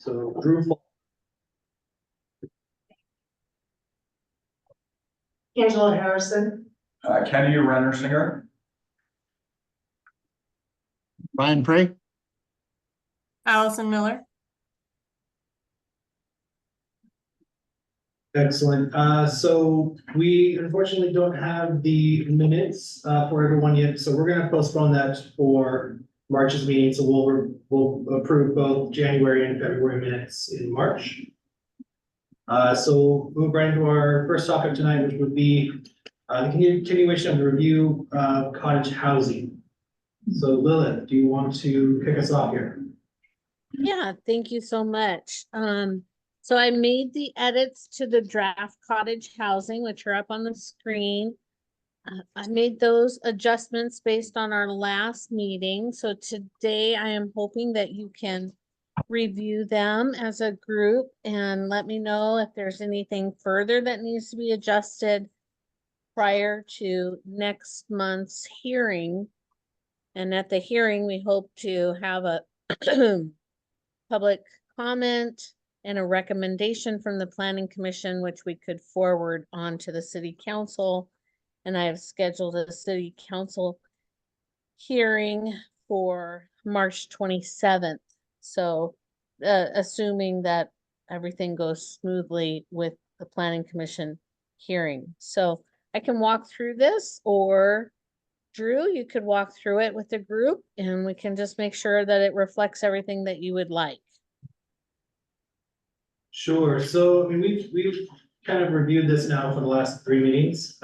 So Drew. Angela Harrison. Kenny Renner Singer. Brian Prey. Allison Miller. Excellent. So we unfortunately don't have the minutes for everyone yet, so we're gonna postpone that for March's meeting. So we'll approve both January and February minutes in March. So move right into our first topic tonight, which would be the continuation of the review of cottage housing. So Lilith, do you want to kick us off here? Yeah, thank you so much. So I made the edits to the draft cottage housing, which are up on the screen. I made those adjustments based on our last meeting. So today I am hoping that you can review them as a group and let me know if there's anything further that needs to be adjusted prior to next month's hearing. And at the hearing, we hope to have a public comment and a recommendation from the Planning Commission, which we could forward on to the City Council. And I have scheduled a City Council hearing for March 27th. So assuming that everything goes smoothly with the Planning Commission hearing. So I can walk through this, or Drew, you could walk through it with the group and we can just make sure that it reflects everything that you would like. Sure. So I mean, we've kind of reviewed this now for the last 3 meetings,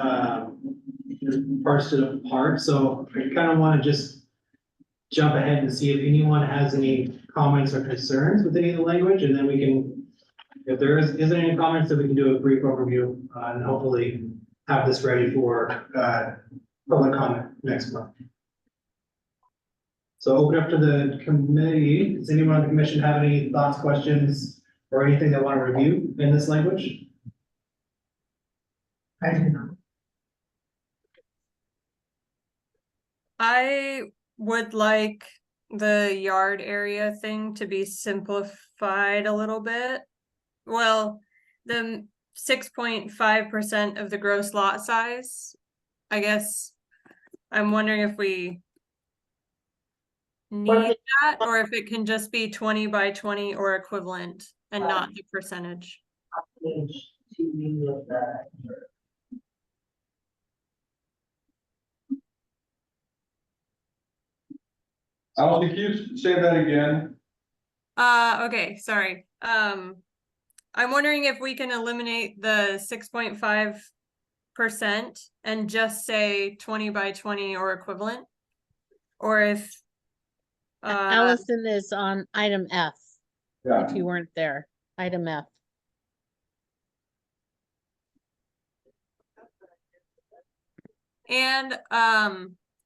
parsed it apart. So I kind of want to just jump ahead and see if anyone has any comments or concerns with any of the language, and then we can, if there isn't any comments, then we can do a brief overview and hopefully have this ready for public comment next month. So open up to the committee. Does anyone on the commission have any thoughts, questions, or anything they want to review in this language? I do not. I would like the yard area thing to be simplified a little bit. Well, the 6.5% of the gross lot size, I guess I'm wondering if we need that or if it can just be 20 by 20 or equivalent and not the percentage. I don't think you say that again. Okay, sorry. I'm wondering if we can eliminate the 6.5% and just say 20 by 20 or equivalent, or if Allison is on item F, Yeah. if you weren't there, item F. and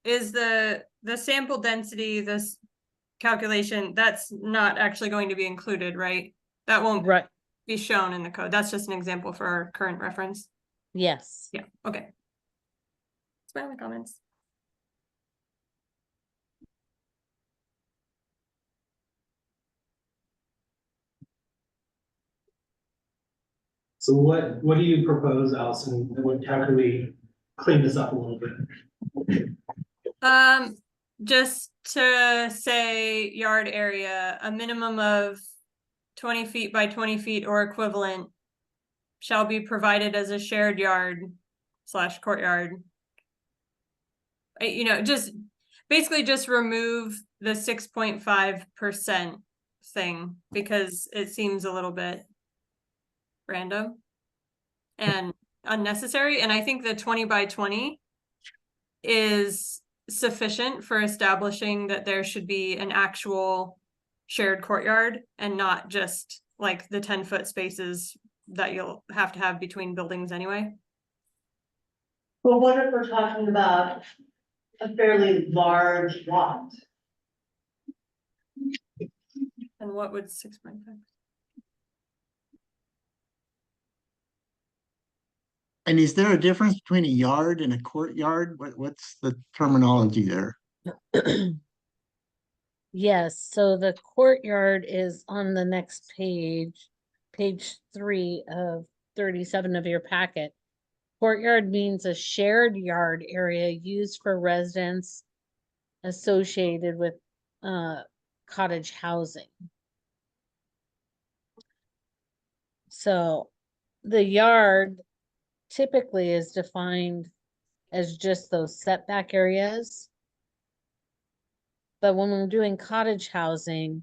is the sample density, this calculation, that's not actually going to be included, right? That won't Right, be shown in the code. That's just an example for our current reference. yes. Yeah, okay. That's my only comments. So what do you propose, Allison? How can we clean this up a little bit? Just to say yard area, a minimum of 20 feet by 20 feet or equivalent shall be provided as a shared yard / courtyard. You know, just basically just remove the 6.5% thing because it seems a little bit random and unnecessary. And I think the 20 by 20 is sufficient for establishing that there should be an actual shared courtyard and not just like the 10-foot spaces that you'll have to have between buildings anyway. Well, what if we're talking about a fairly large lot? And what would 6.5? And is there a difference between a yard and a courtyard? What's the terminology there? Yes, so the courtyard is on the next page, page 3 of 37 of your packet. Courtyard means a shared yard area used for residents associated with cottage housing. So the yard typically is defined as just those setback areas. But when we're doing cottage housing,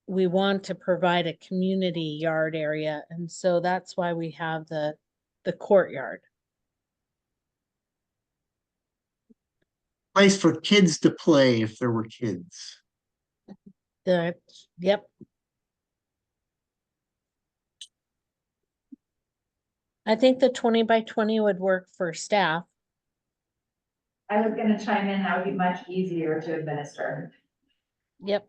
we want to provide a community yard area, and so that's why we have the courtyard. Place for kids to play if there were kids. Yep. I think the 20 by 20 would work for staff. I was gonna chime in, that would be much easier to administer. Yep.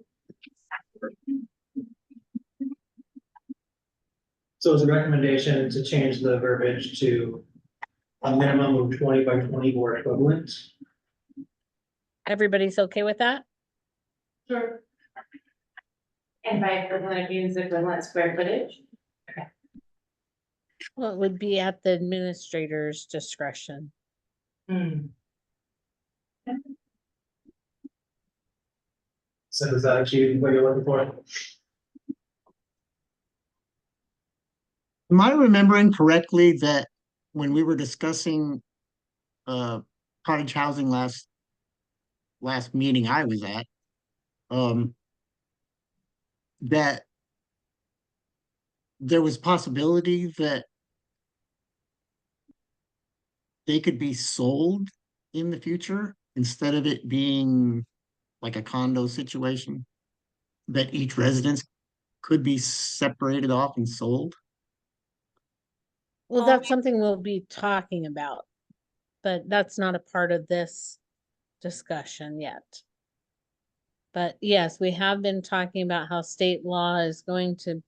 So it's a recommendation to change the verbiage to a minimum of 20 by 20 or equivalent. Everybody's okay with that? Sure. And by equivalent means equivalent square footage? Well, it would be at the administrator's discretion. So does that achieve what you're looking for? Am I remembering correctly that when we were discussing cottage housing last meeting I was at, that there was possibility that they could be sold in the future instead of it being like a condo situation, that each residence could be separated off and sold? Well, Only- that's something we'll be talking about, but that's not a part of this discussion yet. But yes, we have been talking about how state law is going to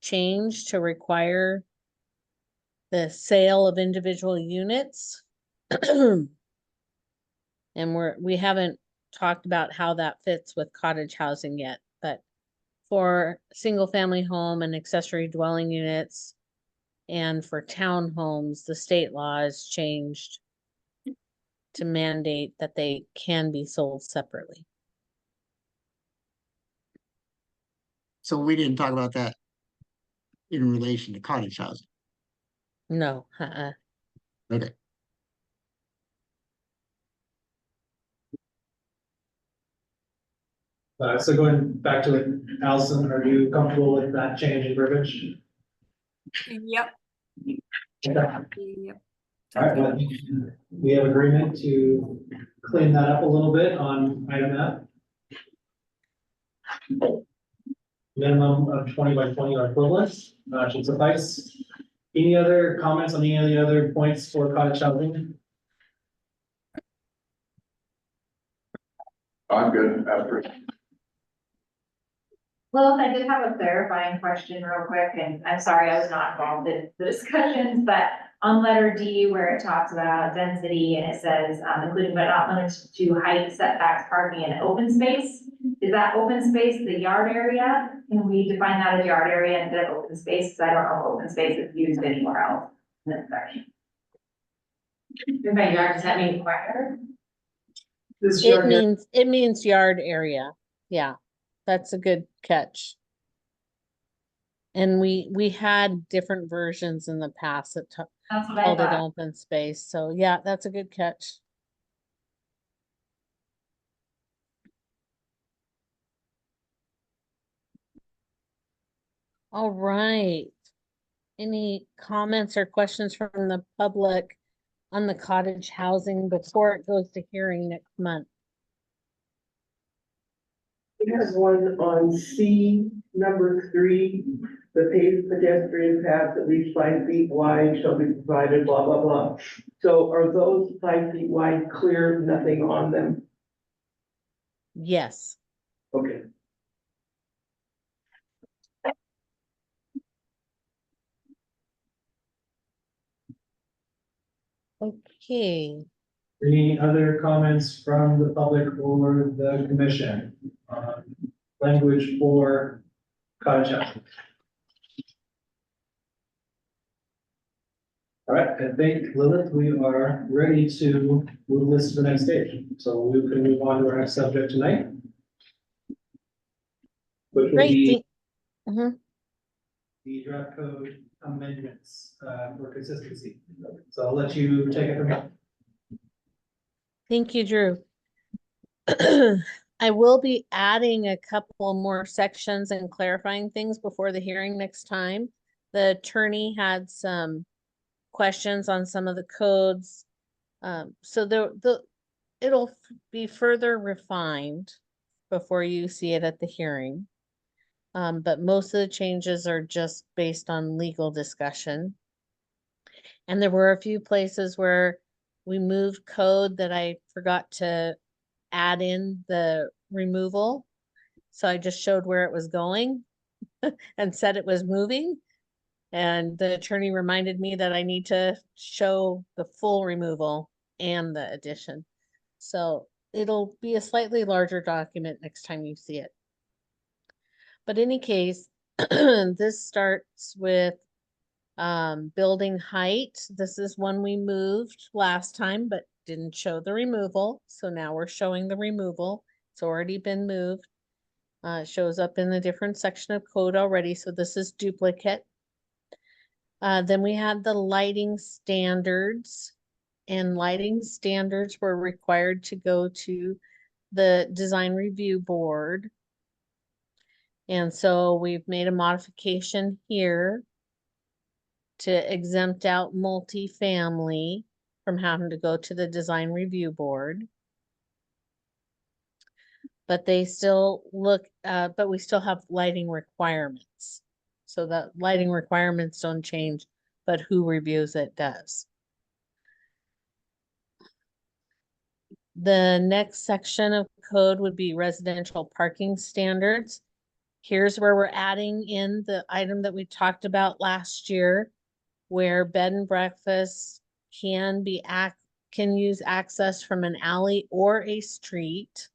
change to require the sale of individual units. And we haven't talked about how that fits with cottage housing yet, but for single family home and accessory dwelling units and for townhomes, the state law has changed to mandate that they can be sold separately. So we didn't talk about that in relation to cottage housing. No, Okay. So going back to it, Allison, are you comfortable with that change in verbiage? Yep, Okay. yep. All right, well, we have agreement to clean that up a little bit on item F. Minimum of 20 by 20 or equivalent, should suffice. Any other comments on any of the other points for cottage housing? I'm good after. Well, I did have a clarifying question real quick, and I'm sorry I was not involved in the discussions, but on letter D where it talks about density and it says, including but not limited to height, setbacks, parking and open space. Is that open space the yard area? Can we define that as yard area instead of open space? Because I don't know if open space is used anywhere else in this section. And by yard, does that mean required? it means yard area. Yeah, that's a good catch. And we had different versions in the past that That's what I called it thought. open space. So yeah, that's a good catch. All right. Any comments or questions from the public on the cottage housing before it goes to hearing next month? It has one on C, number 3, the paved pedestrian path at least 5 feet wide shall be provided, blah, blah, blah. So are those 5 feet wide clear, nothing on them? Yes. Okay. Okay. Any other comments from the public or the commission? Language for cottage housing. All right, I think Lilith, we are ready to move this to the next stage. So we can move on to our next subject tonight. Which will Great, be Mhm. the draft code amendments for consistency. So I'll let you take it from here. Thank you, Drew. I will be adding a couple more sections and clarifying things before the hearing next time. The attorney had some questions on some of the codes. So it'll be further refined before you see it at the hearing. But most of the changes are just based on legal discussion. And there were a few places where we moved code that I forgot to add in the removal. So I just showed where it was going and said it was moving. And the attorney reminded me that I need to show the full removal and the addition. So it'll be a slightly larger document next time you see it. But in any case, this starts with building height. This is one we moved last time, but didn't show the removal. So now we're showing the removal. It's already been moved. It shows up in a different section of code already. So this is duplicate. Then we had the lighting standards, and lighting standards were required to go to the design review board. And so we've made a modification here to exempt out multifamily from having to go to the design review board. But they still look, but we still have lighting requirements. So the lighting requirements don't change, but who reviews it does. The next section of code would be residential parking standards. Here's where we're adding in the item that we talked about last year, where bed and breakfast can use access from an alley or a street.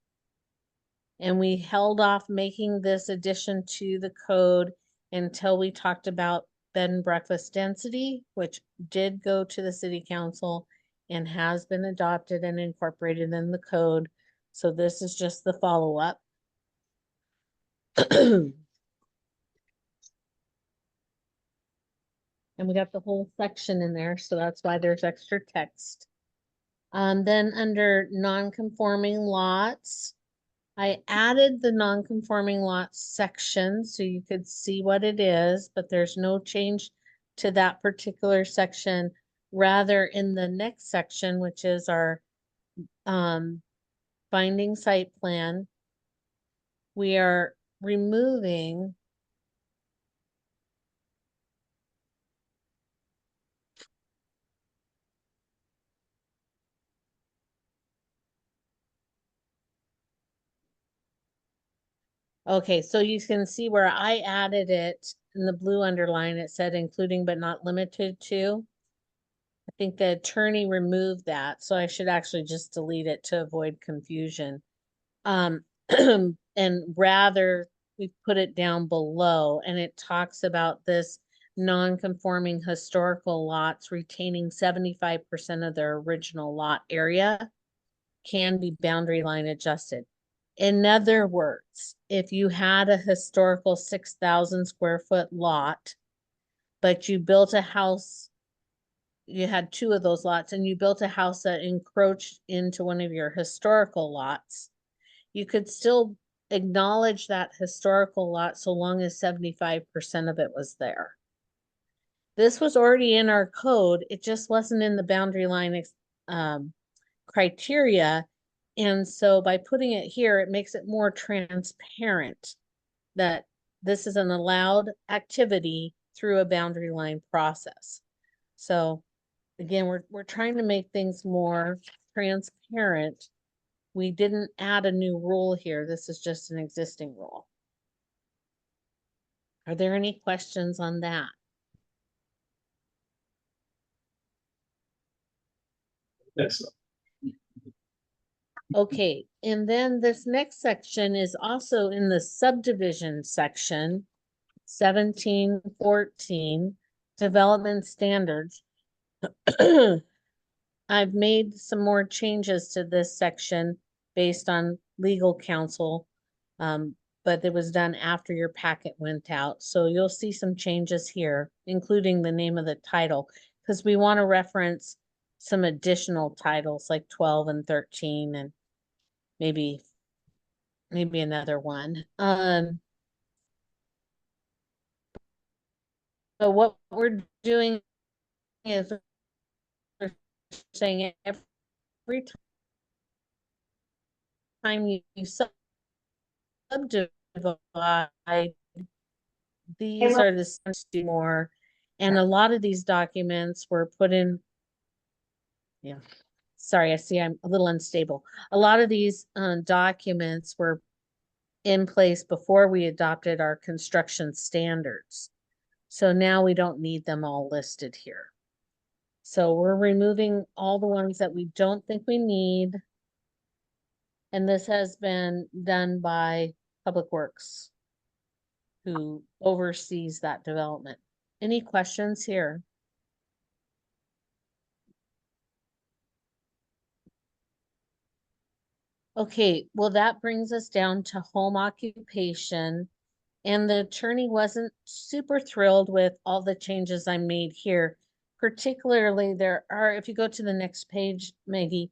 And we held off making this addition to the code until we talked about bed and breakfast density, which did go to the city council and has been adopted and incorporated in the code. So this is just the follow-up. And we got the whole section in there, so that's why there's extra text. Then under non-conforming lots, I added the non-conforming lots section so you could see what it is, but there's no change to that particular section. Rather, in the next section, which is our binding site plan, we are removing okay, so you can see where I added it in the blue underline, it said including but not limited to. I think the attorney removed that, so I should actually just delete it to avoid confusion. And rather, we put it down below, and it talks about this non-conforming historical lots retaining 75% of their original lot area can be boundary line adjusted. In other words, if you had a historical 6,000 square foot lot, but you built a house, you had two of those lots, and you built a house that encroached into one of your historical lots, you could still acknowledge that historical lot so long as 75% of it was there. This was already in our code. It just wasn't in the boundary line criteria. And so by putting it here, it makes it more transparent that this is an allowed activity through a boundary line process. So again, we're trying to make things more transparent. We didn't add a new rule here. This is just an existing rule. Are there any questions on that? Excellent. Okay, and then this next section is also in the subdivision section, 1714, development standards. I've made some more changes to this section based on legal counsel. But it was done after your packet went out, so you'll see some changes here, including the name of the title, because we want to reference some additional titles like 12 and 13 and maybe another one. So what we're doing is we're saying every time you subdivide, these are the steps to do more. And a lot of these documents were put in. Yeah, sorry, I see I'm a little unstable. A lot of these documents were in place before we adopted our construction standards. So now we don't need them all listed here. So we're removing all the ones that we don't think we need. And this has been done by Public Works, who oversees that development. Any questions here? Okay, well, that brings us down to home occupation. And the attorney wasn't super thrilled with all the changes I made here. Particularly there are, if you go to the next page, Maggie,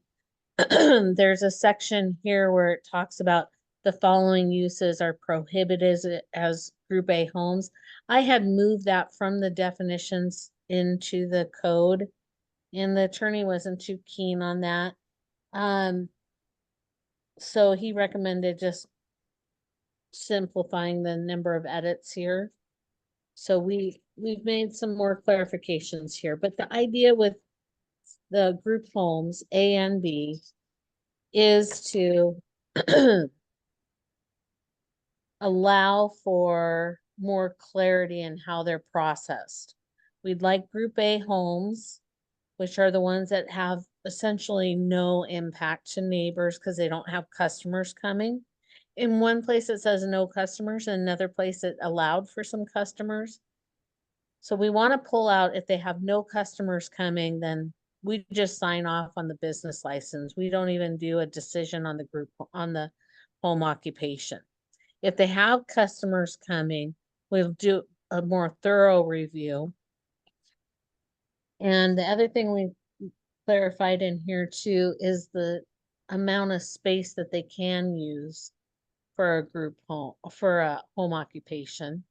there's a section here where it talks about the following uses are prohibited as Group A homes. I had moved that from the definitions into the code, and the attorney wasn't too keen on that. So he recommended just simplifying the number of edits here. So we've made some more clarifications here, but the idea with the group homes A and B is to allow for more clarity in how they're processed. We'd like group A homes, which are the ones that have essentially no impact to neighbors because they don't have customers coming. In one place it says no customers, and another place it allowed for some customers. So we want to pull out if they have no customers coming, then we just sign off on the business license. We don't even do a decision on the group, on the home occupation. If they have customers coming, we'll do a more thorough review. And the other thing we clarified in here too is the amount of space that they can use for a group home, for a home occupation.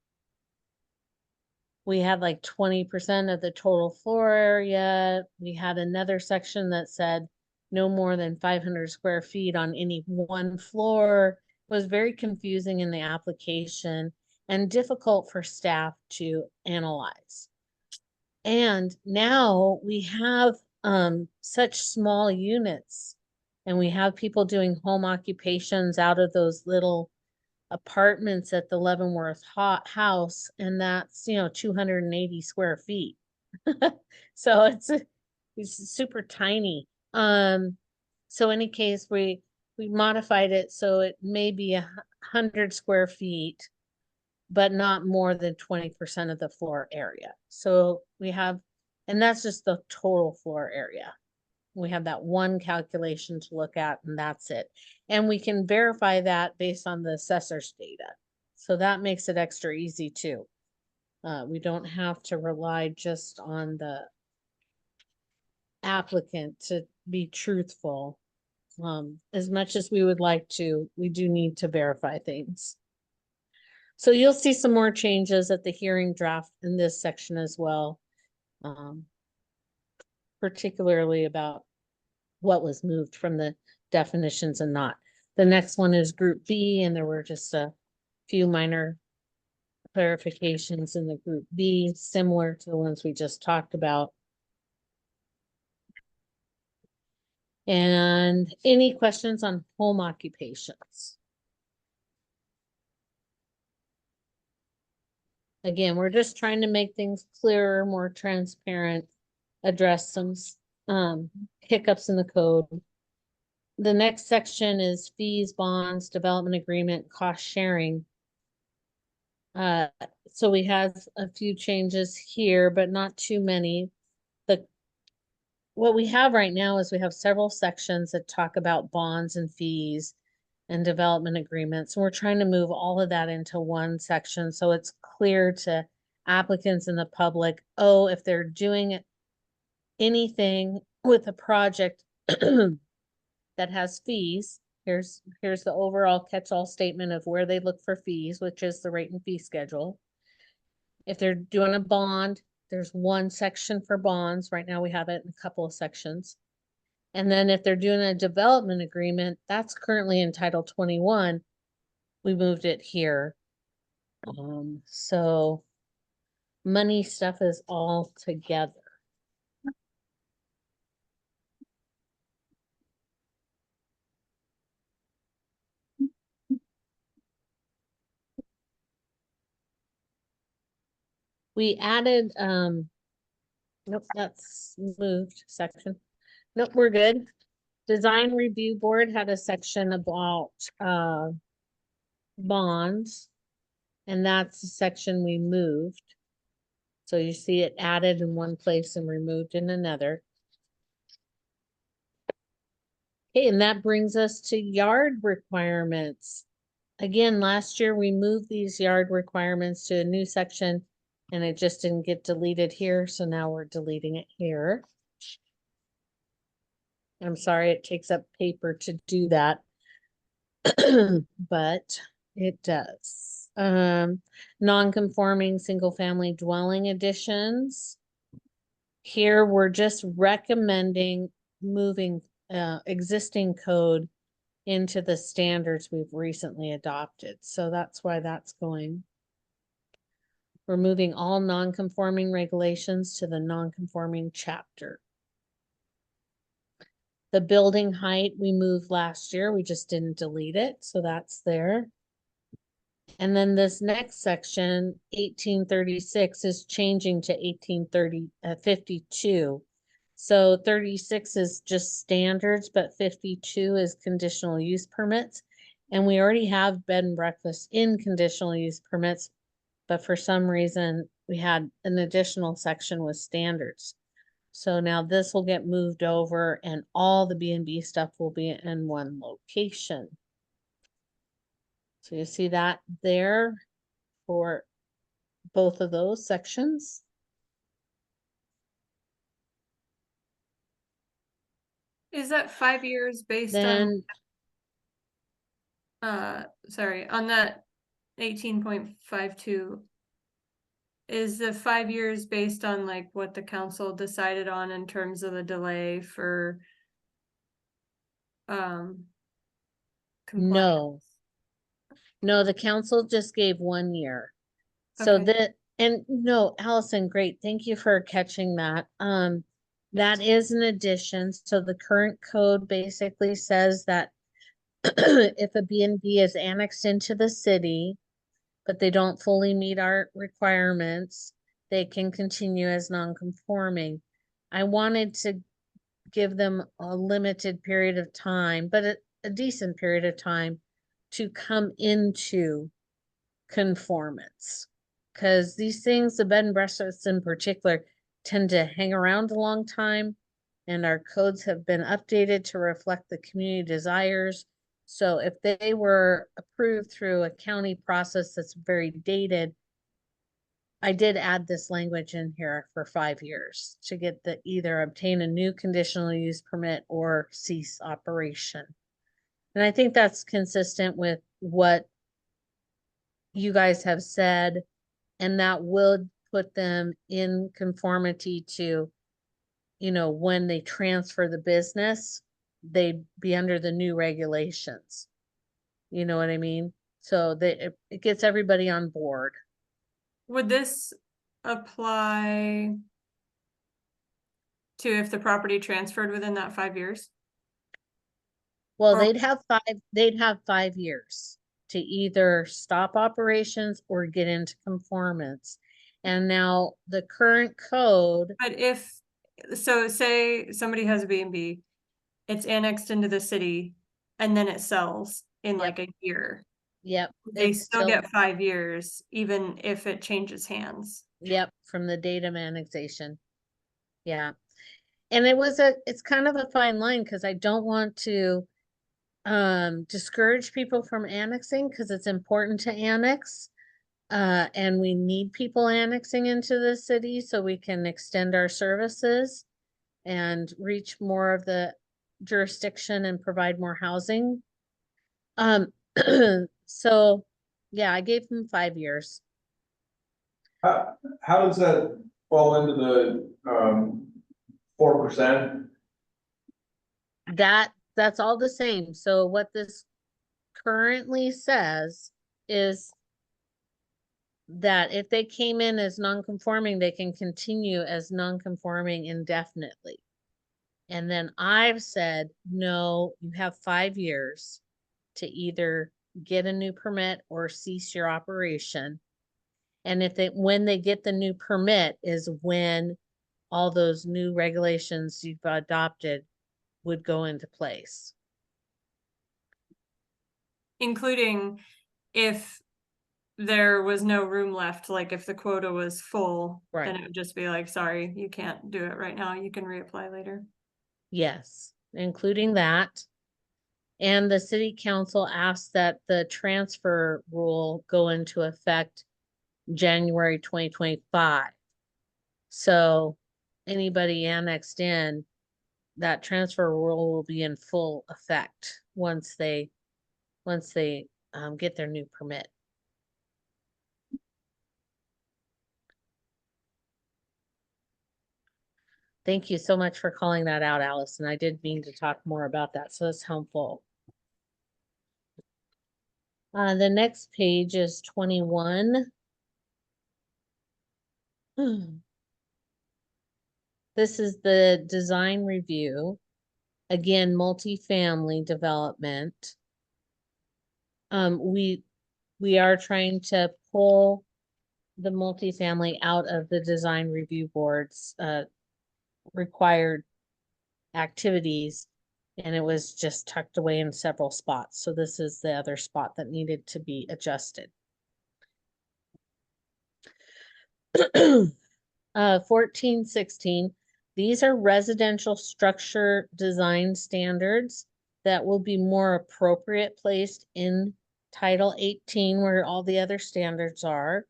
We had like 20% of the total floor area. We had another section that said no more than 500 square feet on any one floor. It was very confusing in the application and difficult for staff to analyze. And now we have such small units, and we have people doing home occupations out of those little apartments at the Leavenworth house, and that's 280 square feet. So it's super tiny. So any case, we modified it so it may be 100 square feet, but not more than 20% of the floor area. So we have, and that's just the total floor area. We have that one calculation to look at, and that's it. And we can verify that based on the assessor's data. So that makes it extra easy too. We don't have to rely just on the applicant to be truthful. As much as we would like to, we do need to verify things. So you'll see some more changes at the hearing draft in this section as well. Particularly about what was moved from the definitions and not. The next one is Group B, and there were just a few minor clarifications in the Group B, similar to the ones we just talked about. And any questions on home occupations? Again, we're just trying to make things clearer, more transparent, address some hiccups in the code. the next section is fees, bonds, development agreement, cost sharing. So we have a few changes here, but not too many. What we have right now is we have several sections that talk about bonds and fees and development agreements. And we're trying to move all of that into one section so it's clear to applicants and the public, oh, if they're doing anything with a project that has fees, here's the overall catch-all statement of where they look for fees, which is the rate and fee schedule. If they're doing a bond, there's one section for bonds. Right now we have it in a couple of sections. And then if they're doing a development agreement, that's currently in Title 21. We moved it here. So money stuff is all together. We added, nope, that's moved section. Nope, we're good. Design Review Board had a section about, bonds. And that's the section we moved. So you see it added in one place and removed in another. Okay, and that brings us to yard requirements. Again, last year we moved these yard requirements to a new section and it just didn't get deleted here. So now we're deleting it here. I'm sorry, it takes up paper to do that. But it does. Non-conforming single-family dwelling additions. Here, we're just recommending moving existing code into the standards we've recently adopted. So that's why that's going. We're moving all non-conforming regulations to the non-conforming chapter. The building height we moved last year, we just didn't delete it, so that's there. And then this next section, 1836, is changing to 52. So 36 is just standards, but 52 is conditional use permits. And we already have bed and breakfast in conditional use permits, but for some reason we had an additional section with standards. So now this will get moved over and all the B&B stuff will be in one location. So you see that there for both of those sections. Is that 5 years based Then, on, sorry, on that 18.52? Is the 5 years based on like what the council decided on in terms of a delay for compliance? no, the council just gave 1 year. So Okay. and no, Allison, great. Thank you for catching that. That is an addition. So the current code basically says that if a B&B is annexed into the city, but they don't fully meet our requirements, they can continue as non-conforming. I wanted to give them a limited period of time, but a decent period of time to come into conformance. Because these things, the bed and breakfasts in particular, tend to hang around a long time, and our codes have been updated to reflect the community desires. So if they were approved through a county process that's very dated, I did add this language in here for 5 years to get the either obtain a new conditional use permit or cease operation. And I think that's consistent with what you guys have said, and that will put them in conformity to, you know, when they transfer the business, they'd be under the new regulations. You know what I mean? So that it gets everybody on board. Would this apply to if the property transferred within that 5 years? Well, Or- they'd have 5 years to either stop operations or get into conformance. And now the current code, But if, so say somebody has a B&B it's annexed into the city, and then it sells in Yep. like a year. Yep. They it's still get 5 years, even if it changes hands. Yep, from the date of annexation. Yeah. And it's kind of a fine line because I don't want to discourage people from annexing because it's important to annex. And we need people annexing into the city so we can extend our services and reach more of the jurisdiction and provide more housing. So yeah, I gave them 5 years. How does that fall into the 4%? That's all the same. So what this currently says is that if they came in as non-conforming, they can continue as non-conforming indefinitely. And then I've said, no, you have 5 years to either get a new permit or cease your operation. And when they get the new permit is when all those new regulations you've adopted would go into place. Including if there was no room left, like if the quota was full, then Right. it would just be like, sorry, you can't do it right now. You can reapply later. Yes, including that. And the city council asked that the transfer rule go into effect January 2025. So anybody annexed in, that transfer rule will be in full effect once they get their new permit. Thank you so much for calling that out, Allison. I did mean to talk more about that, so that's helpful. The next page is 21. This is the design review. Again, multifamily development. We are trying to pull the multifamily out of the design review board's required activities, and it was just tucked away in several spots. So this is the other spot that needed to be adjusted. 1416, these are residential structure design standards that will be more appropriate placed in Title 18 where all the other standards are.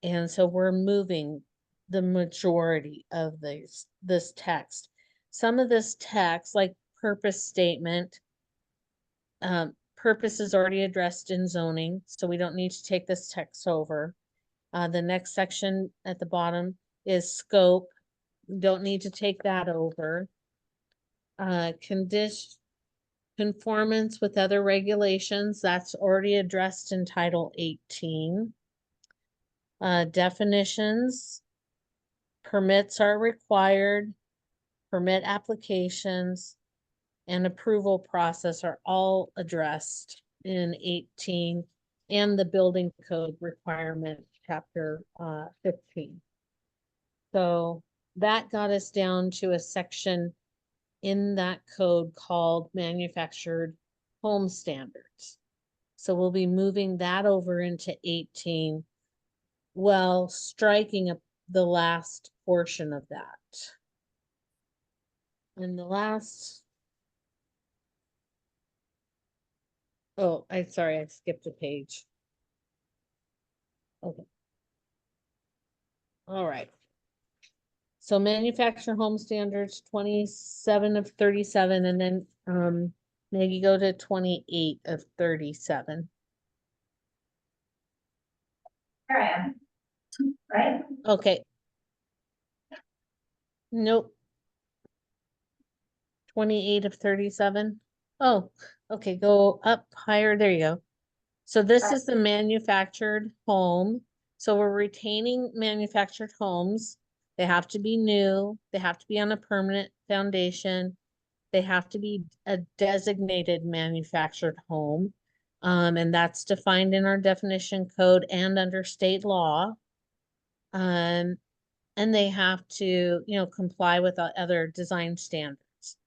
And so we're moving the majority of this text. Some of this text, like purpose statement, purpose is already addressed in zoning, so we don't need to take this text over. The next section at the bottom is scope. Don't need to take that over. Conformance with other regulations, that's already addressed in Title 18. Definitions, permits are required, permit applications, and approval process are all addressed in 18 and the building code requirement, chapter 15. So that got us down to a section in that code called manufactured home standards. So we'll be moving that over into 18 while striking the last portion of that. And the last, oh, sorry, I skipped a page. Okay. All right. So manufactured home standards, 27 of 37, and then Maggie, go to 28 of 37. Here I am. Right? Okay. Nope. 28 of 37. Oh, okay, go up higher. There you go. So this is the manufactured home. So we're retaining manufactured homes. They have to be new. They have to be on a permanent foundation. They have to be a designated manufactured home. And that's defined in our definition code and under state law. And they have to, comply with other design standards.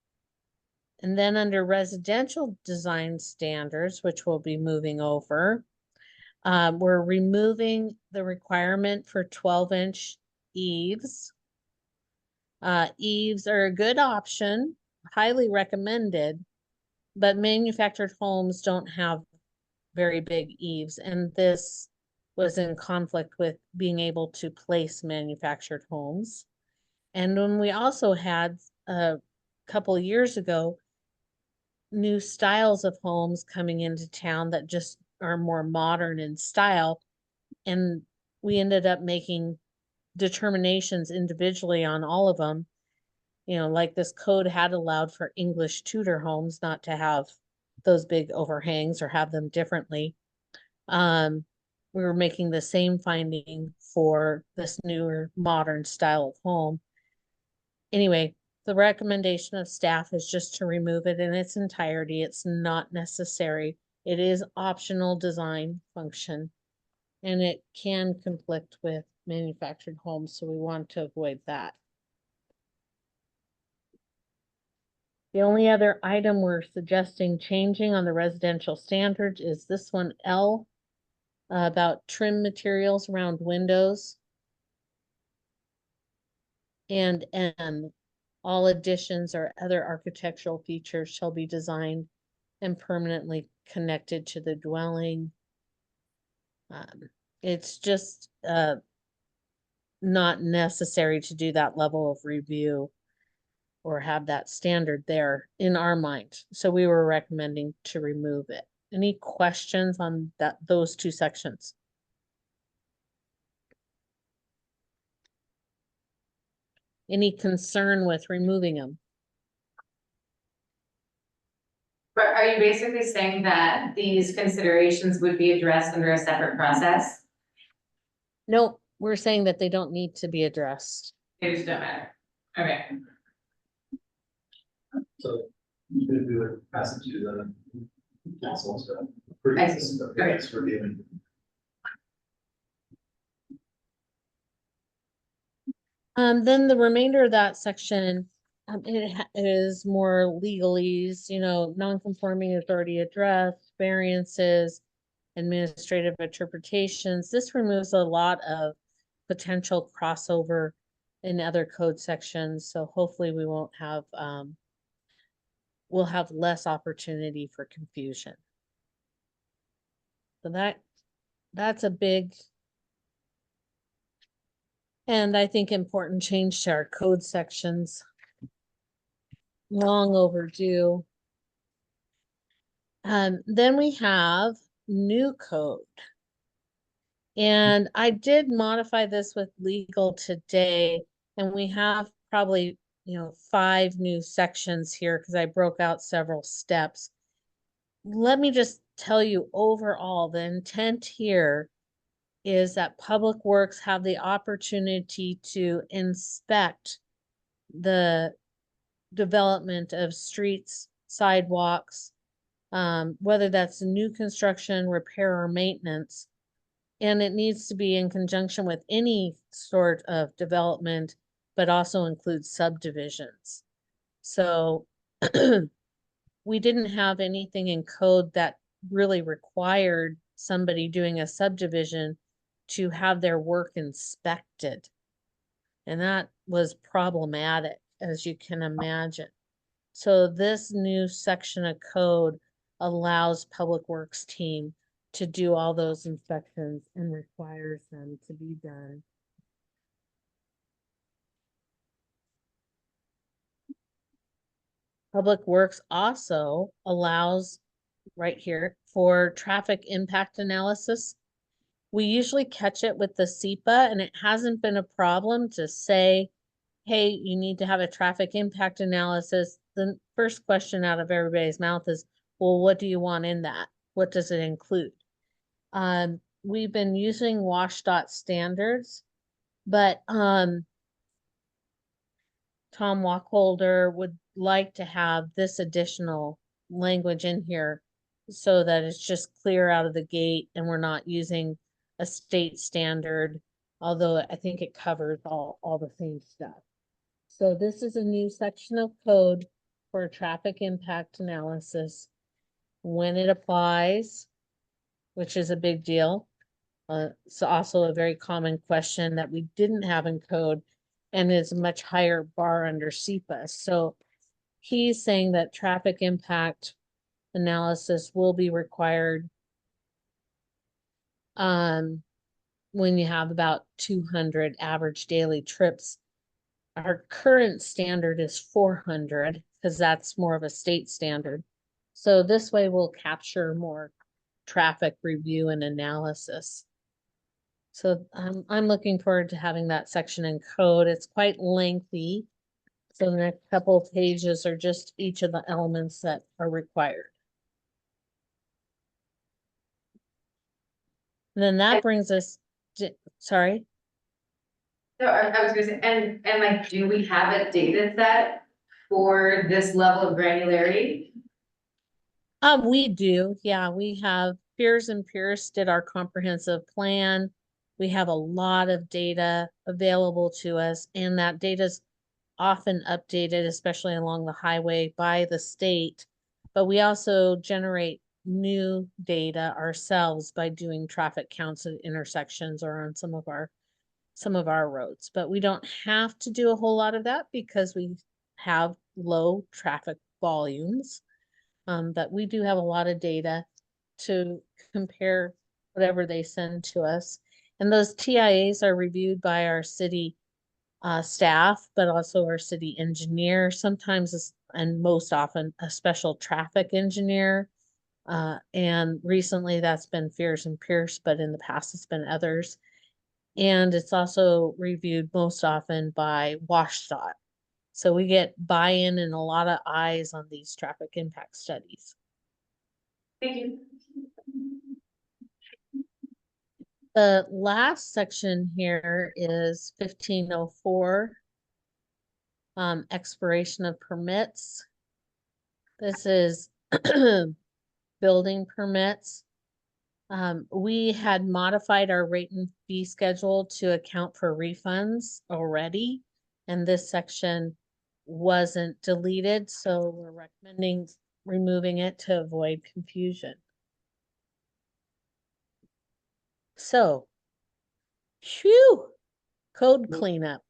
And then under residential design standards, which we'll be moving over, we're removing the requirement for 12-inch eaves. Eaves are a good option, highly recommended, but manufactured homes don't have very big eaves, and this was in conflict with being able to place manufactured homes. And when we also had a couple of years ago, new styles of homes coming into town that just are more modern in style, and we ended up making determinations individually on all of them. You know, like this code had allowed for English Tudor homes not to have those big overhangs or have them differently. We were making the same finding for this newer modern style of home. Anyway, the recommendation of staff is just to remove it in its entirety. It's not necessary. It is optional design function, and it can conflict with manufactured homes, so we want to avoid that. The only other item we're suggesting changing on the residential standards is this one, L, about trim materials around windows. And M, all additions or other architectural features shall be designed and permanently connected to the dwelling. It's just not necessary to do that level of review or have that standard there in our mind. So we were recommending to remove it. Any questions on those two sections? Any concern with removing them? But are you basically saying that these considerations would be addressed under a separate process? Nope, we're saying that they don't need to be addressed. They just don't matter. Okay. So we would pass it to the council to approve I see. this, but Okay. it's reviewing. Then the remainder of that section, it is more legalese, you know, non-conforming is already addressed, variances, administrative interpretations. This removes a lot of potential crossover in other code sections, so hopefully we won't have, we'll have less opportunity for confusion. So that's a big and I think important change to our code sections. Long overdue. Then we have new code. And I did modify this with legal today, and we have probably, 5 new sections here because I broke out several steps. Let me just tell you overall, the intent here is that Public Works have the opportunity to inspect the development of streets, sidewalks, whether that's new construction, repair, or maintenance. And it needs to be in conjunction with any sort of development, but also includes subdivisions. So we didn't have anything in code that really required somebody doing a subdivision to have their work inspected. And that was problematic, as you can imagine. So this new section of code allows Public Works team to do all those inspections and requires them to be done. Public Works also allows right here for traffic impact analysis. We usually catch it with the SEPA, and it hasn't been a problem to say, hey, you need to have a traffic impact analysis. The first question out of everybody's mouth is, well, what do you want in that? What does it include? We've been using WashDOT standards, but Tom Wacholder would like to have this additional language in here so that it's just clear out of the gate and we're not using a state standard, although I think it covers all the same stuff. So this is a new section of code for traffic impact analysis when it applies, which is a big deal. It's also a very common question that we didn't have in code and is a much higher bar under SEPA. So he's saying that traffic impact analysis will be required when you have about 200 average daily trips. Our current standard is 400 because that's more of a state standard. So this way we'll capture more traffic review and analysis. So I'm looking forward to having that section in code. It's quite lengthy. So the next couple of pages are just each of the elements that are required. And then that brings us to, sorry. So I was gonna say, and like, do we have a data set for this level of granularity? We do, yeah, we have Piers and Pierce did our comprehensive plan. We have a lot of data available to us, and that data is often updated, especially along the highway by the state. But we also generate new data ourselves by doing traffic counts at intersections or on some of our roads. But we don't have to do a whole lot of that because we have low traffic volumes. But we do have a lot of data to compare whatever they send to us. And those TIAs are reviewed by our city staff, but also our city engineer, sometimes and most often a special traffic engineer. And recently that's been Fears and Pierce, but in the past it's been others. And it's also reviewed most often by WashDOT. So we get buy-in and a lot of eyes on these traffic impact studies. Thank you. The last section here is 1504, expiration of permits. This is building permits. We had modified our rate and fee schedule to account for refunds already, and this section wasn't deleted, so we're recommending removing it to avoid confusion. So, phew, code cleanup.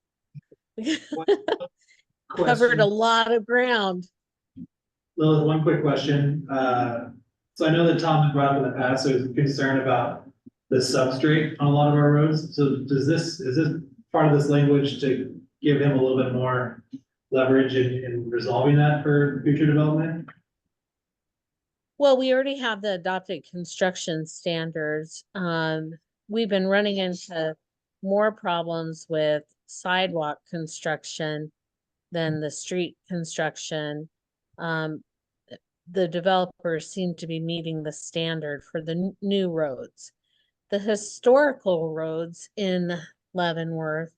Covered a lot of ground. Lilith, one quick question. So I know that Tom had brought up in the past, there was concern about the substrate on a lot of our roads. So is this part of this language to give him a little bit more leverage in resolving that for future development? Well, we already have the adopted construction standards. We've been running into more problems with sidewalk construction than the street construction. The developers seem to be meeting the standard for the new roads. The historical roads in Leavenworth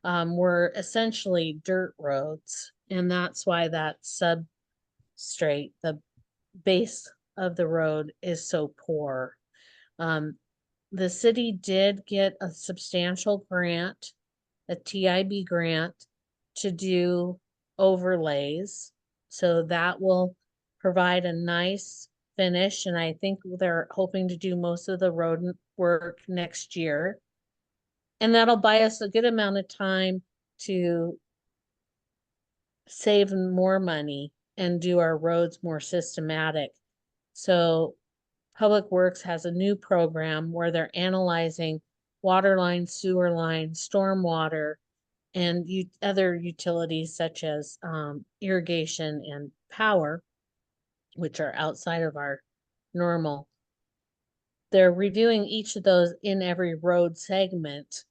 were essentially dirt roads, and that's why that substrate, the base of the road, is so poor. The city did get a substantial grant, a TIB grant, to do overlays. So that will provide a nice finish. And I think they're hoping to do most of the road work next year. And that'll buy us a good amount of time to save more money and do our roads more systematic. So Public Works has a new program where they're analyzing water lines, sewer lines, stormwater, and other utilities such as irrigation and power, which are outside of our normal. They're reviewing each of those in every road segment,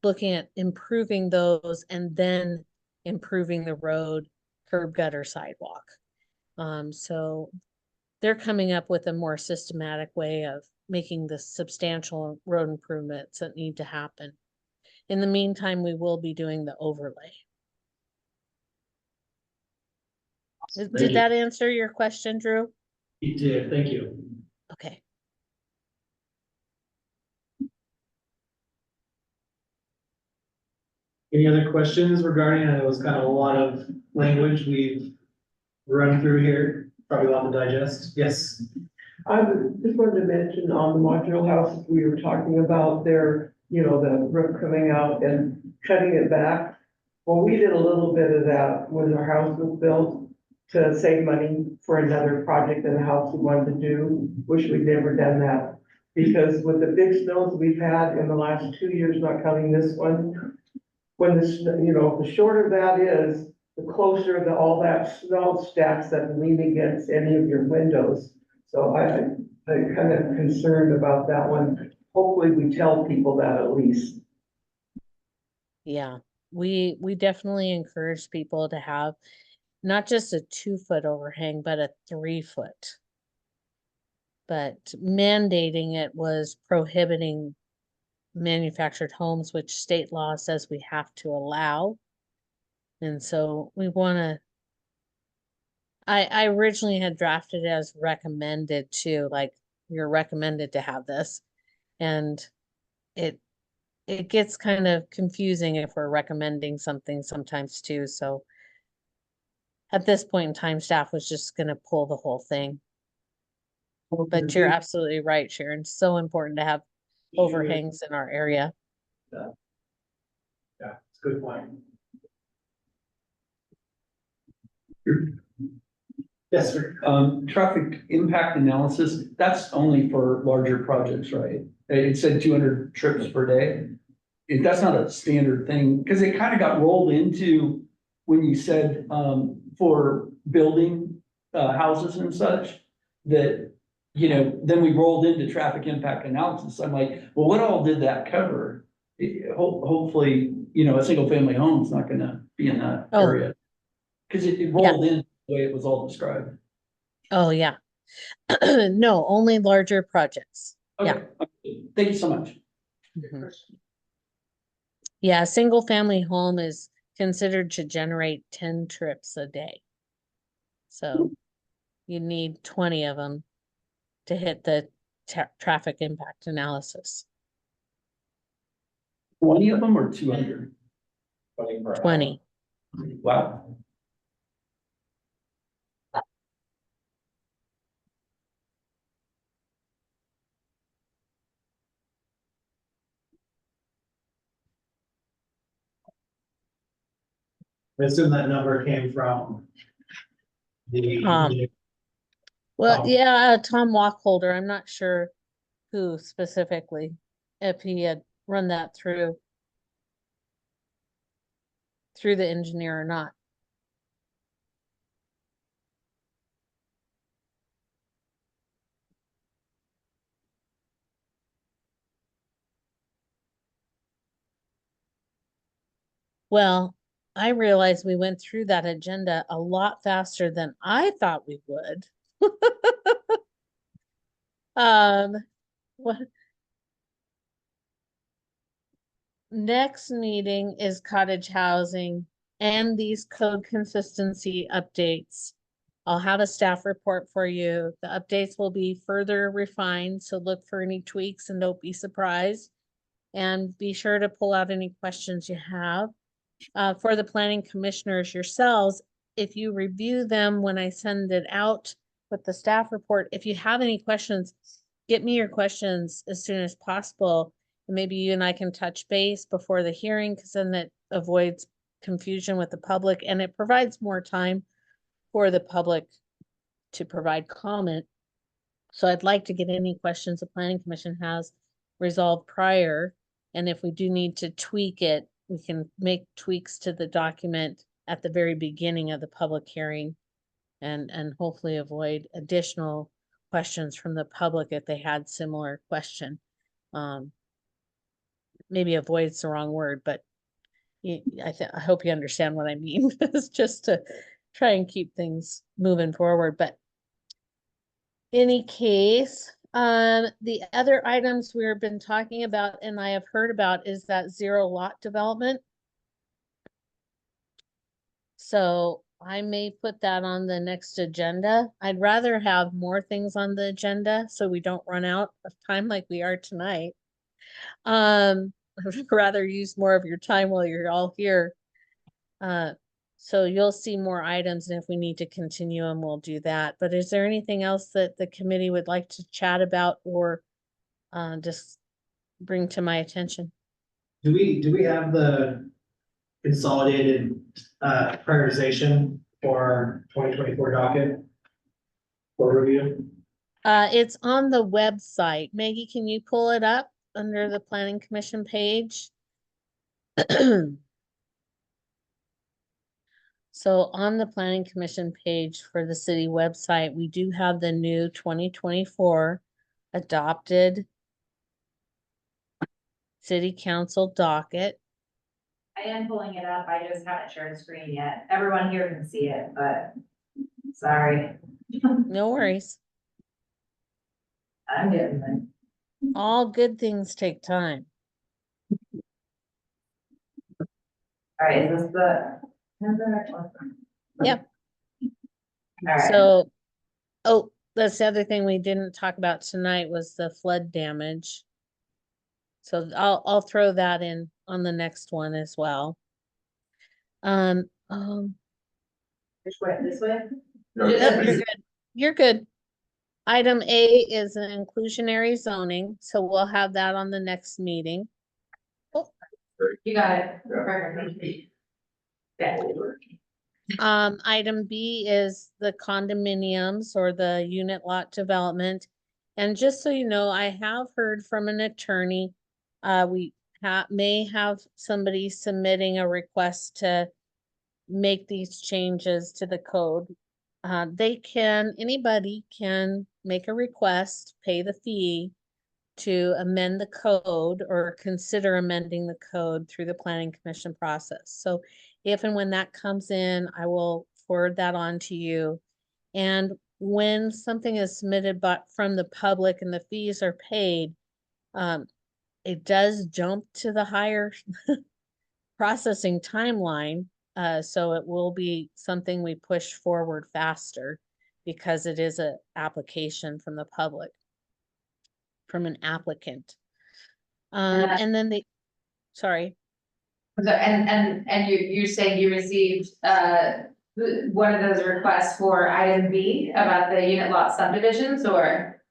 looking at improving those and then improving the road, curb, gutter, sidewalk. So they're coming up with a more systematic way of making the substantial road improvements that need to happen. In the meantime, we will be doing the overlay. Did that answer your question, Drew? It did, thank you. Okay. Any other questions regarding, it was kind of a lot of language we've run through here, probably a lot to digest. Yes. Just wanted to mention on the modular houses, we were talking about their, you know, the roof coming out and cutting it back. Well, we did a little bit of that when our house was built to save money for another project in the house we wanted to do. Wish we'd never done that. Because with the big snows we've had in the last 2 years, not counting this one, when the, you know, the shorter that is, the closer the, all that snow stacks up and lean against any of your windows. So I'm kind of concerned about that one. Hopefully we tell people that at least. Yeah, we definitely encourage people to have not just a 2-foot overhang, but a 3-foot. But mandating it was prohibiting manufactured homes, which state law says we have to allow. And so we want to, I originally had drafted as recommended too, like you're recommended to have this. And it gets kind of confusing if we're recommending something sometimes too. So at this point in time, staff was just gonna pull the whole thing. But you're absolutely right, Sharon. So important to have overhangs in our area. Yeah, it's a good point. Yes, sir. Traffic impact analysis, that's only for larger projects, right? It said 200 trips per day. That's not a standard thing, because it kind of got rolled into when you said, for building, houses and such, that, you know, then we rolled into traffic impact analysis. I'm like, well, what all did that cover? Hopefully, you know, a single family home is not gonna be in that Oh. area. Because it rolled in the way it was all described. Oh, yeah. No, only larger projects. Okay, thank you so much. Mhm. Yeah, a single family home is considered to generate 10 trips a day. So you need 20 of them to hit the traffic impact analysis. 20 of them or 200? 20. Wow. I assume that number came from the. Well, Oh. yeah, Tom Walkholder, I'm not sure who specifically, if he had run that through the engineer or not. Well, I realized we went through that agenda a lot faster than I thought we would. What? Next meeting is cottage housing and these code consistency updates. I'll have a staff report for you. The updates will be further refined, so look for any tweaks and don't be surprised. And be sure to pull out any questions you have. For the planning commissioners yourselves, if you review them when I send it out with the staff report, if you have any questions, get me your questions as soon as possible. And maybe you and I can touch base before the hearing, because then that avoids confusion with the public and it provides more time for the public to provide comment. So I'd like to get any questions the planning commission has resolved prior. And if we do need to tweak it, we can make tweaks to the document at the very beginning of the public hearing and hopefully avoid additional questions from the public if they had similar question. Maybe avoid's the wrong word, but I hope you understand what I mean. It's just to try and keep things moving forward. But any case, the other items we've been talking about and I have heard about is that 0 lot development. So I may put that on the next agenda. I'd rather have more things on the agenda so we don't run out of time like we are tonight. I'd rather use more of your time while you're all here. So you'll see more items, and if we need to continue them, we'll do that. But is there anything else that the committee would like to chat about or just bring to my attention? Do we have the consolidated prioritization for 2024 docket for review? It's on the website. Maggie, can you pull it up under the planning commission page? So on the planning commission page for the city website, we do have the new 2024 adopted city council docket. I am pulling it up, I just haven't shared a screen yet. Everyone here can see it, but sorry, No worries. I'm getting there. All good things take time. All right, is this the? Yep. All right, So, oh, that's the other thing we didn't talk about tonight was the flood damage. So I'll throw that in on the next one as well. which way, this way? No, Yep, you're good. You're good. Item A is an inclusionary zoning, so we'll have that on the next meeting. You got it. Yeah. Perfect. Yeah. Item B is the condominiums or the unit lot development. And just so you know, I have heard from an attorney, we may have somebody submitting a request to make these changes to the code. Anybody can make a request, pay the fee to amend the code or consider amending the code through the planning commission process. So if and when that comes in, I will forward that on to you. And when something is submitted but from the public and the fees are paid, it does jump to the higher processing timeline. So it will be something we push forward faster because it is an application from the public, from an applicant. And then sorry. So, and you're saying you received, one of those requests for item B about the unit lot subdivisions, or?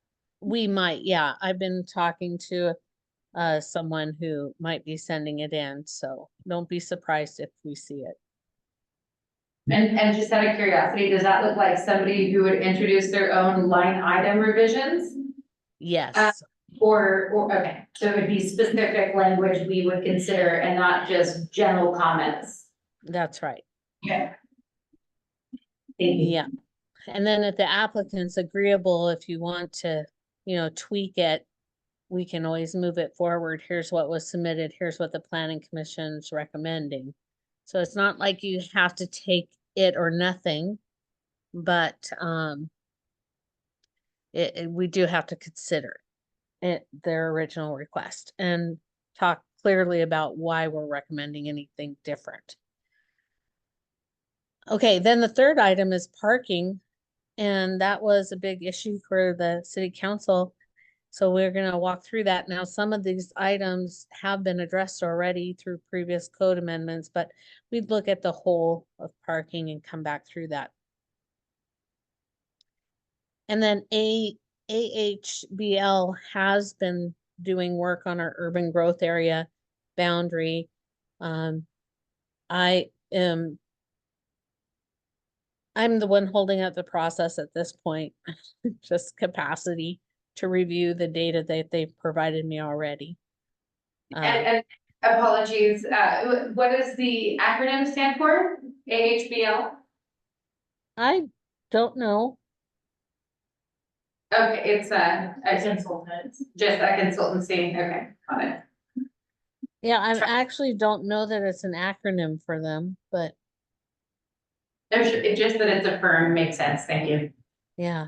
We might, yeah. I've been talking to someone who might be sending it in, so don't be surprised if we see it. And just out of curiosity, does that look like somebody who would introduce their own line item revisions? Yes, Or, okay, so it would be specific language we would consider and not just general comments? that's right. Yeah. Thank you. Yeah. And then if the applicant's agreeable, if you want to, tweak it, we can always move it forward. Here's what was submitted. Here's what the planning commission's recommending. So it's not like you have to take it or nothing, but we do have to consider it, their original request, and talk clearly about why we're recommending anything different. Okay, then the third item is parking, and that was a big issue for the city council. So we're gonna walk through that. Now, some of these items have been addressed already through previous code amendments, but we'd look at the whole of parking and come back through that. And then AHBL has been doing work on our urban growth area boundary. I'm the one holding up the process at this point, just capacity to review the data that they've provided me already. And apologies, what does the acronym stand for? AHBL? I don't know. Okay, it's a consultant, just a consultancy, okay, got it. Yeah, I actually don't know that it's an acronym for them, but No, sure, it's just that it's a firm, makes sense, thank you. yeah.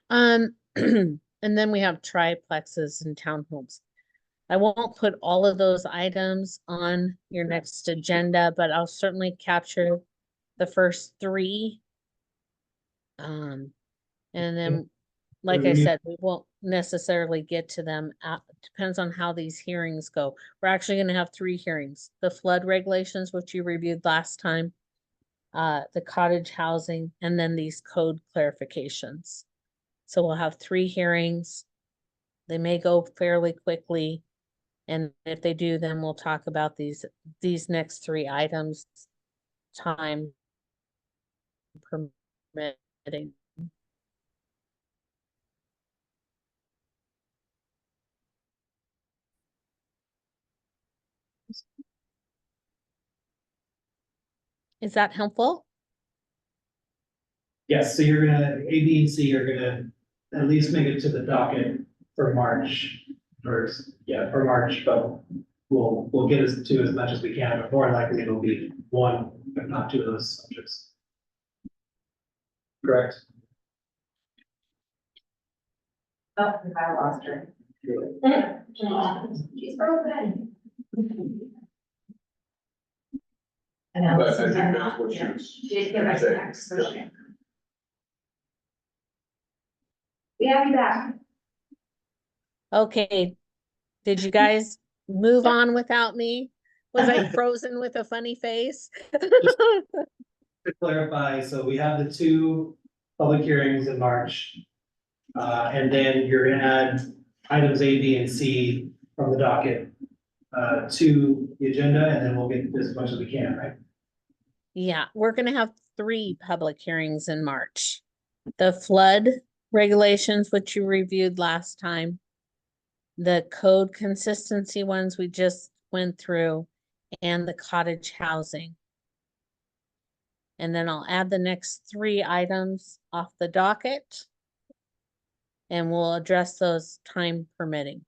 And then we have triplexes and townhomes. I won't put all of those items on your next agenda, but I'll certainly capture the first three. And then like we I need- said, we won't necessarily get to them. Depends on how these hearings go. We're actually gonna have 3 hearings. The flood regulations, which you reviewed last time, the cottage housing, and then these code clarifications. So we'll have 3 hearings. They may go fairly quickly. And if they do, then we'll talk about these next 3 items, time permitting. Is that helpful? Yes, so you're gonna, A, B, and C are gonna at least make it to the docket for March, for March, but we'll get us to as much as we can, but more likely it'll be 1, if not 2 of those subjects. Correct? Oh, I lost her. She's broken. I know. But I think that's what she was. She just came back saying. to text, so she- We have you back. Okay. Did you guys move on without me? Was I frozen with a funny face? To clarify, so we have the 2 public hearings in March. And then you're gonna add items A, B, and C from the docket to the agenda, and then we'll get as much as we can, right? Yeah, we're gonna have 3 public hearings in March. The flood regulations, which you reviewed last time. The code consistency ones we just went through, and the cottage housing. And then I'll add the next 3 items off the docket. And we'll address those time permitting.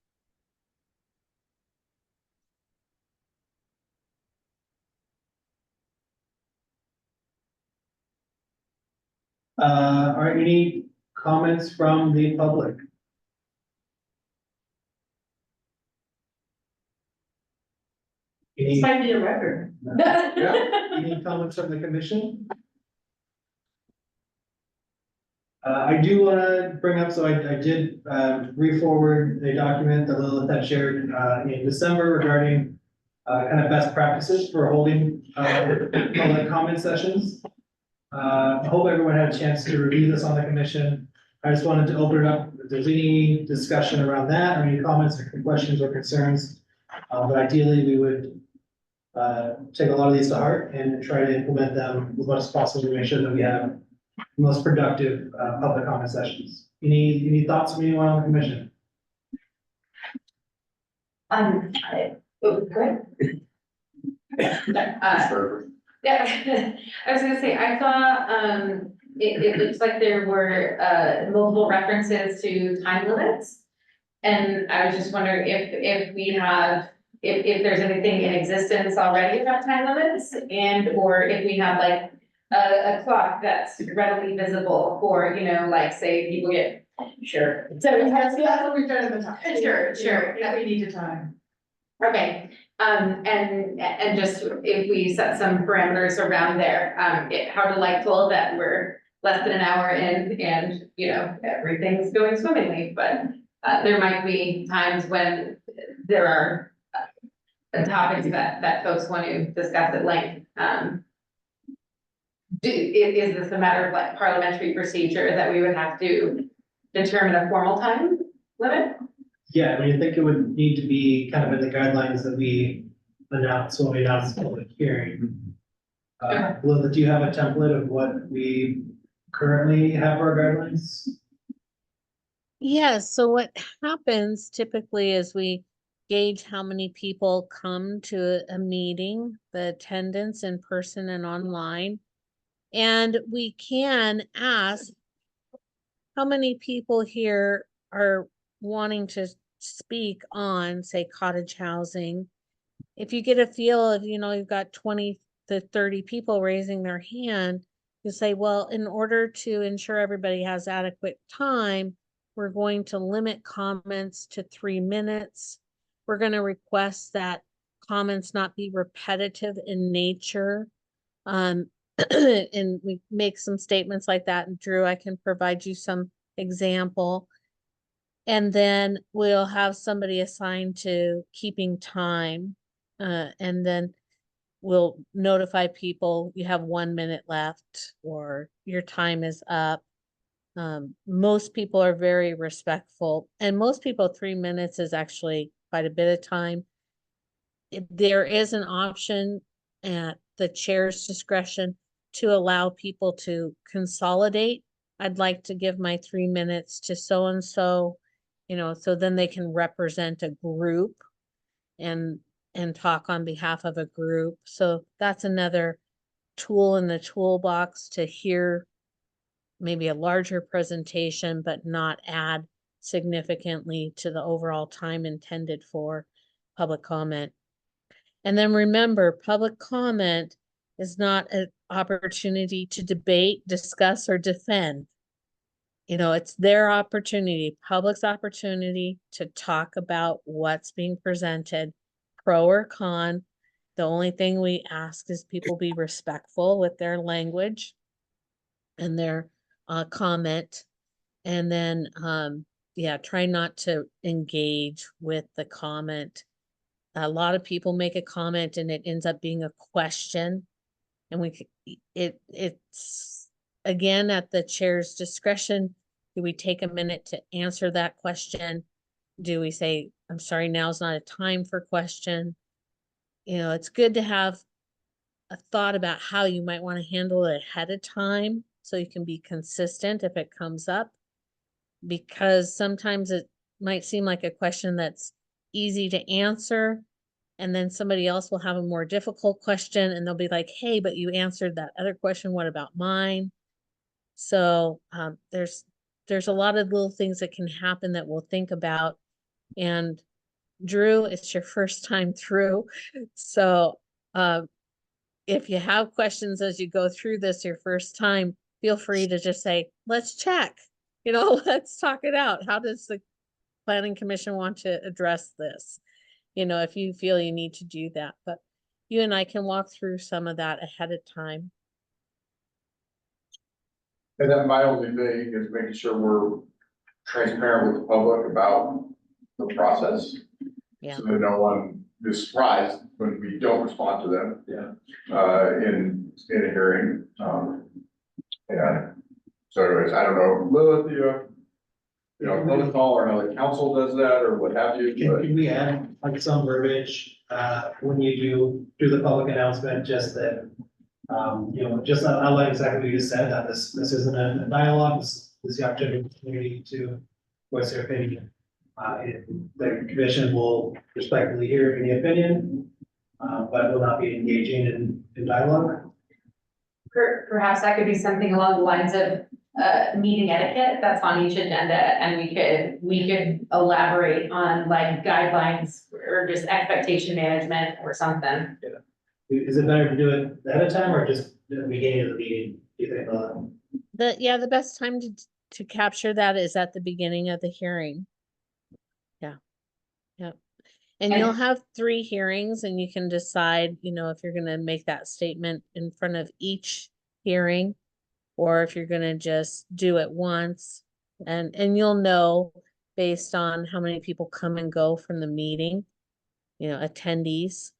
All right, any comments from the public? It's Any, might be a record. any comments from the commission? I do wanna bring up, so I did, re-forward a document that Lilith had shared, in December regarding kind of best practices for holding, public comment sessions. I hope everyone had a chance to review this on the commission. I just wanted to open it up, if there's any discussion around that, or any comments or questions or concerns. But ideally, we would, take a lot of these to heart and try to implement them as much as possible to make sure that we have the most productive, public comment sessions. Any thoughts from anyone on the commission? It was good. Yeah, I was gonna say, I saw, it looks like there were, multiple references to time limits. And I was just wondering if we have, if there's anything in existence already about time limits, and, or if we have like a clock that's readily visible for, you know, like, say, people get, sure. So that's what we've done in the time. Sure. If we need to time. Okay, and just if we set some parameters around there, how delightful that we're less than an hour in and, you know, everything's going swimmingly, but there might be times when there are topics that folks want to discuss at length. Is this a matter of like parliamentary procedure that we would have to determine a formal time limit? Yeah, I mean, I think it would need to be kind of in the guidelines that we announce when we announce the public hearing. Lilith, do you have a template of what we currently have for our guidelines? Yes, so what happens typically is we gauge how many people come to a meeting, the attendance in person and online. And we can ask how many people here are wanting to speak on, say, cottage housing. If you get a feel of, you know, you've got 20 to 30 people raising their hand, you say, well, in order to ensure everybody has adequate time, we're going to limit comments to 3 minutes. We're going to request that comments not be repetitive in nature. And we make some statements like that. And Drew, I can provide you some example. And then we'll have somebody assigned to keeping time. And then we'll notify people, you have 1 minute left or your time is up. Most people are very respectful, and most people 3 minutes is actually quite a bit of time. There is an option at the chair's discretion to allow people to consolidate. I'd like to give my 3 minutes to so-and-so, so then they can represent a group and talk on behalf of a group. So that's another tool in the toolbox to hear maybe a larger presentation, but not add significantly to the overall time intended for public comment. And then remember, public comment is not an opportunity to debate, discuss, or defend. It's their opportunity, public's opportunity to talk about what's being presented, pro or con. The only thing we ask is people be respectful with their language and their comment. And then, try not to engage with the comment. A lot of people make a comment and it ends up being a question. And it's again at the chair's discretion. Do we take a minute to answer that question? Do we say, I'm sorry, now's not a time for question? It's good to have a thought about how you might want to handle it ahead of time so you can be consistent if it comes up, because sometimes it might seem like a question that's easy to answer, and then somebody else will have a more difficult question and they'll be like, hey, but you answered that other question, what about mine? So there's a lot of little things that can happen that we'll think about. And Drew, it's your first time through, so if you have questions as you go through this your first time, feel free to just say, let's check, let's talk it out. How does the planning commission want to address this? If you feel you need to do that, but you and I can walk through some of that ahead of time. And then my only thing is making sure we're transparent with the public about the process. Yeah. So that no one is surprised when we don't respond to them. Yeah. In a hearing. Yeah. So anyways, I don't know, Lilith, protocol or how the council does that or what have you, but. Can we add like some verbiage, when you do the public announcement, just that, just outline exactly what you just said, that this isn't a dialogue, this is the opportunity for the community to voice their opinion. The commission will respectfully hear any opinion, but will not be engaging in dialogue. Perhaps that could be something along the lines of meeting etiquette that's on each agenda, and we could elaborate on like guidelines or just expectation management or something. Is it better to do it ahead of time or just at the beginning of the meeting? Do you think? The best time to capture that is at the beginning of the hearing. And you'll have 3 hearings and you can decide, if you're gonna make that statement in front of each hearing, or if you're gonna just do it once. And you'll know based on how many people come and go from the meeting, attendees.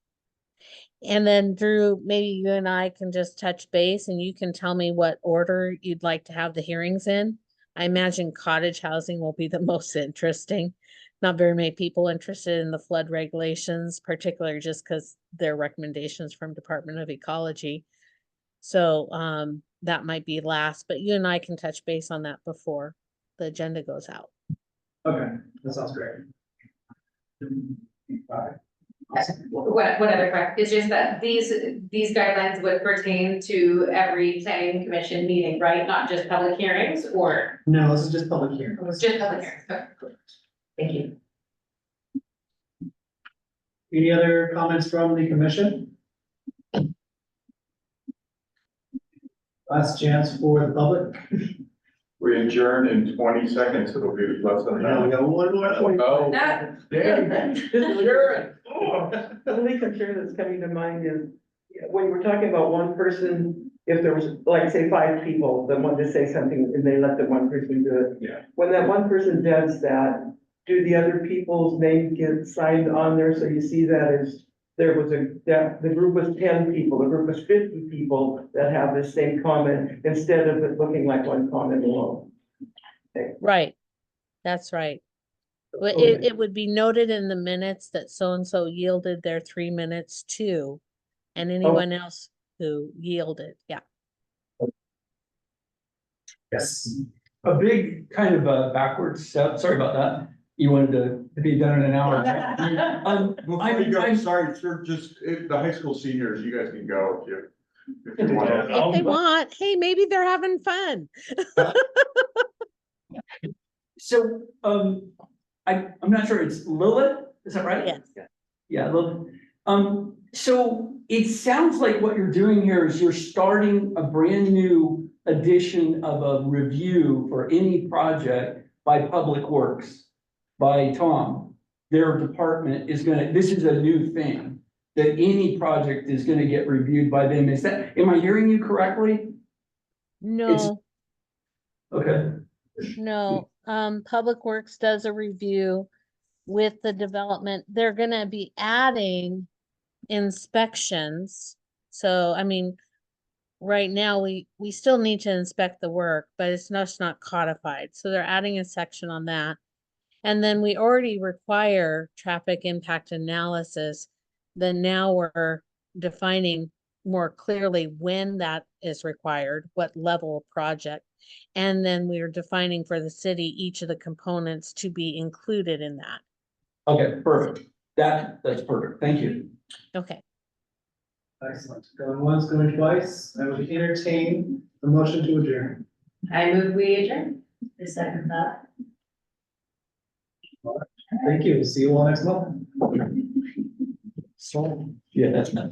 And then Drew, maybe you and I can just touch base and you can tell me what order you'd like to have the hearings in. I imagine cottage housing will be the most interesting. Not very many people interested in the flood regulations, particularly just because they're recommendations from Department of Ecology. So that might be last, but you and I can touch base on that before the agenda goes out. Okay, that sounds great. What other question? It's just that these guidelines would pertain to every planning commission meeting, right? Not just public hearings, or? No, this is just public hearing. It's just public hearings. Okay. Thank you. Any other comments from the commission? Last chance for the public. We adjourn in 20 seconds, it'll be less than Now we that. got one more. Oh, Ah. damn. The only concern that's coming to mind is, when we're talking about one person if there was, like, say, 5 people that wanted to say something and they let the one person do it. Yeah. When that one person does that, do the other people's names get signed on there, so you see that as there was that the group was 10 people, the group was 50 people that have the same comment, instead of it looking like one comment alone. Right, that's right. But Okay. it would be noted in the minutes that so-and-so yielded their 3 minutes too, and anyone else who yielded, yeah. Yes. A big kind of a backwards step, sorry about that. You wanted to be done in an hour. Before you go, sorry, sir, just, the high school seniors, you guys can go if you want. If they want, hey, maybe they're having fun. So, I'm not sure, it's Lilith, is that right? Yes. Yeah, Lilith. So it sounds like what you're doing here is you're starting a brand new edition of a review for any project by Public Works, by Tom. Their department is gonna, this is a new thing, that any project is gonna get reviewed by them. Is that, am I hearing you correctly? No, Okay. no, Public Works does a review with the development. They're gonna be adding inspections. So, I mean, right now, we still need to inspect the work, but it's not codified. So they're adding a section on that. And then we already require traffic impact analysis. Then now we're defining more clearly when that is required, what level of project. And then we are defining for the city, each of the components to be included in that. Okay, perfect. That's perfect. Thank you. Okay. Excellent. Going once, going twice. I would entertain the motion to adjourn. I move we adjourn. The second that. Thank you. See you all next month. So, yeah, that's not.